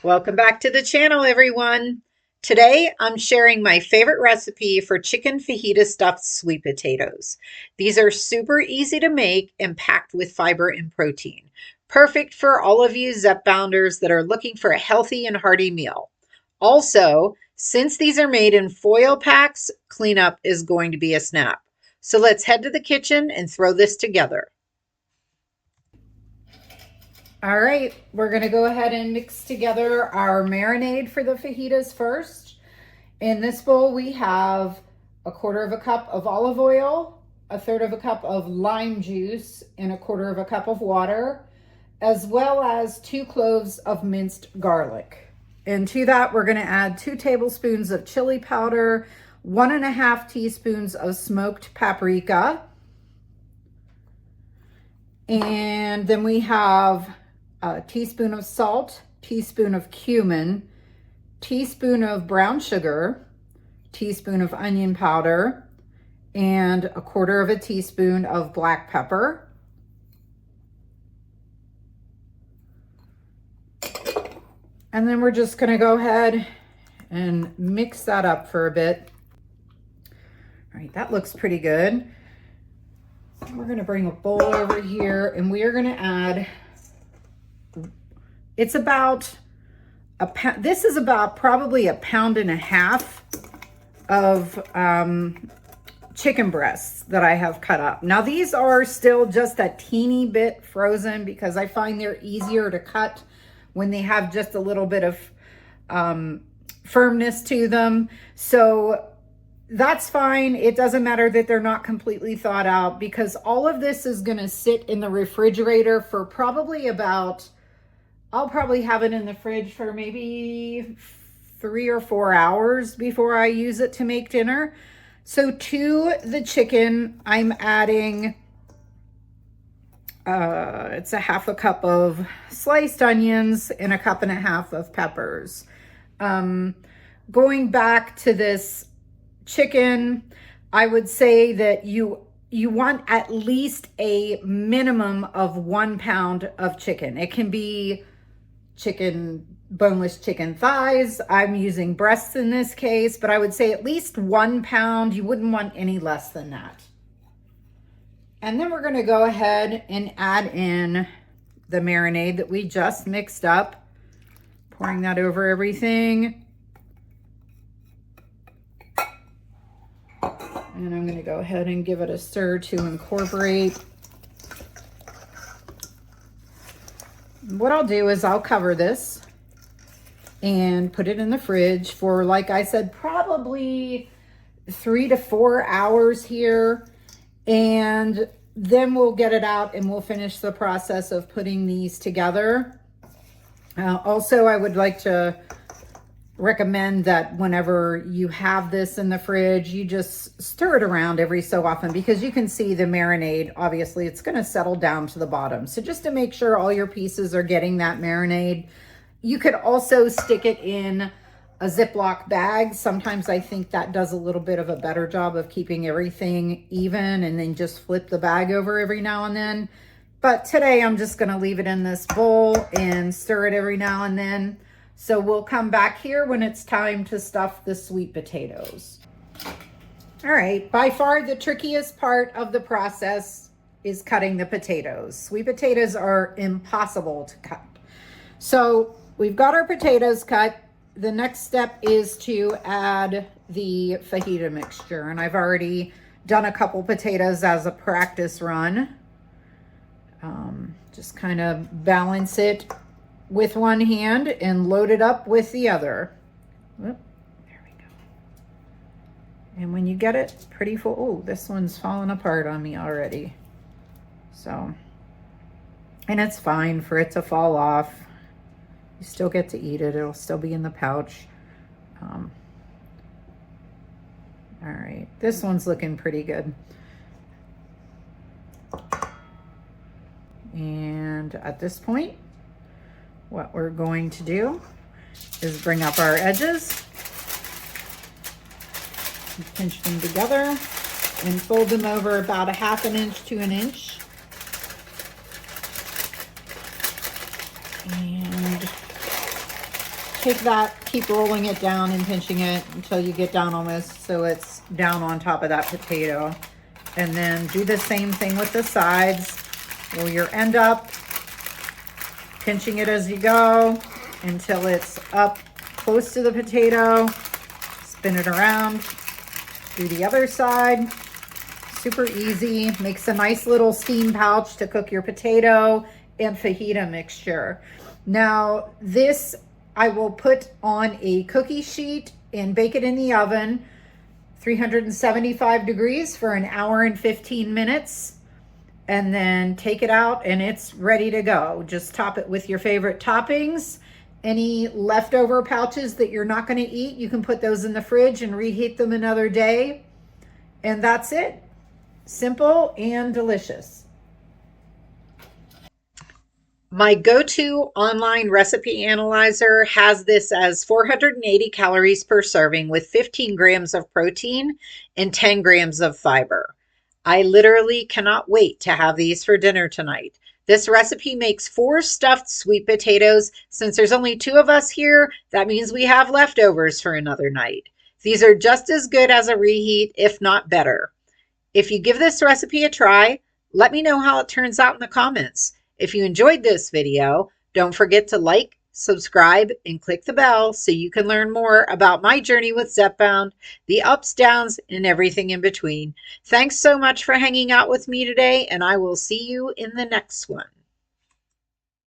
Welcome back to the channel, everyone. Today, I'm sharing my favorite recipe for chicken fajita stuffed sweet potatoes. These are super easy to make and packed with fiber and protein. Perfect for all of you Zepbounders that are looking for a healthy and hearty meal. Also, since these are made in foil packs, cleanup is going to be a snap. So let's head to the kitchen and throw this together. All right, we're gonna go ahead and mix together our marinade for the fajitas first. In this bowl, we have a quarter of a cup of olive oil, a third of a cup of lime juice, and a quarter of a cup of water, as well as 2 cloves of minced garlic. And to that, we're gonna add 2 tablespoons of chili powder, 1.5 teaspoons of smoked paprika, and then we have a teaspoon of salt, teaspoon of cumin, teaspoon of brown sugar, teaspoon of onion powder, and a quarter of a teaspoon of black pepper. And then we're just gonna go ahead and mix that up for a bit. All right, that looks pretty good. We're gonna bring a bowl over here and we are gonna add, it's about a pound, this is about probably 1.5 pounds of chicken breasts that I have cut up. Now these are still just a teeny bit frozen because I find they're easier to cut when they have just a little bit of firmness to them. So that's fine. It doesn't matter that they're not completely thawed out because all of this is gonna sit in the refrigerator for probably about, I'll probably have it in the fridge for maybe 3 or 4 hours before I use it to make dinner. So to the chicken, I'm adding, it's 1/2 cup of sliced onions and 1.5 cups of peppers. Going back to this chicken, I would say that you want at least a minimum of 1 pound of chicken. It can be boneless chicken thighs. I'm using breasts in this case, but I would say at least 1 pound. You wouldn't want any less than that. And then we're gonna go ahead and add in the marinade that we just mixed up, pouring that over everything. And I'm gonna go ahead and give it a stir to incorporate. What I'll do is I'll cover this and put it in the fridge for, like I said, probably 3 to 4 hours here. And then we'll get it out and we'll finish the process of putting these together. Also, I would like to recommend that whenever you have this in the fridge, you just stir it around every so often because you can see the marinade, obviously it's going to settle down to the bottom. So just to make sure all your pieces are getting that marinade, you could also stick it in a Ziploc bag. Sometimes I think that does a little bit of a better job of keeping everything even, and then just flip the bag over every now and then. But today I'm just going to leave it in this bowl and stir it every now and then. So we'll come back here when it's time to stuff the sweet potatoes. All right, by far the trickiest part of the process is cutting the potatoes. Sweet potatoes are impossible to cut. So we've got our potatoes cut. The next step is to add the fajita mixture. And I've already done a couple potatoes as a practice run. Just kind of balance it with one hand and load it up with the other. Whoop, there we go. And when you get it pretty full, oh, this one's falling apart on me already. So, and it's fine for it to fall off. You still get to eat it. It'll still be in the pouch. All right, this one's looking pretty good. And at this point, what we're going to do is bring up our edges, pinch them together, and fold them over about 1/2 inch to 1 inch. And take that, keep rolling it down and pinching it until you get down almost so it's down on top of that potato. And then do the same thing with the sides. Roll your end up, pinching it as you go until it's up close to the potato. Spin it around. Do the other side. Super easy. Makes a nice little steam pouch to cook your potato and fajita mixture. Now, this I will put on a cookie sheet and bake it in the oven, 375 degrees for an hour and 15 minutes. And then take it out and it's ready to go. Just top it with your favorite toppings. Any leftover pouches that you're not going to eat, you can put those in the fridge and reheat them another day. And that's it. Simple and delicious. My go-to online recipe analyzer has this as 480 calories per serving with 15 grams of protein and 10 grams of fiber. I literally cannot wait to have these for dinner tonight. This recipe makes 4 stuffed sweet potatoes. Since there's only 2 of us here, that means we have leftovers for another night. These are just as good as a reheat, if not better. If you give this recipe a try, let me know how it turns out in the comments. If you enjoyed this video, don't forget to like, subscribe, and click the bell so you can learn more about my journey with Zepbound, the ups, downs, and everything in between. Thanks so much for hanging out with me today, and I will see you in the next one.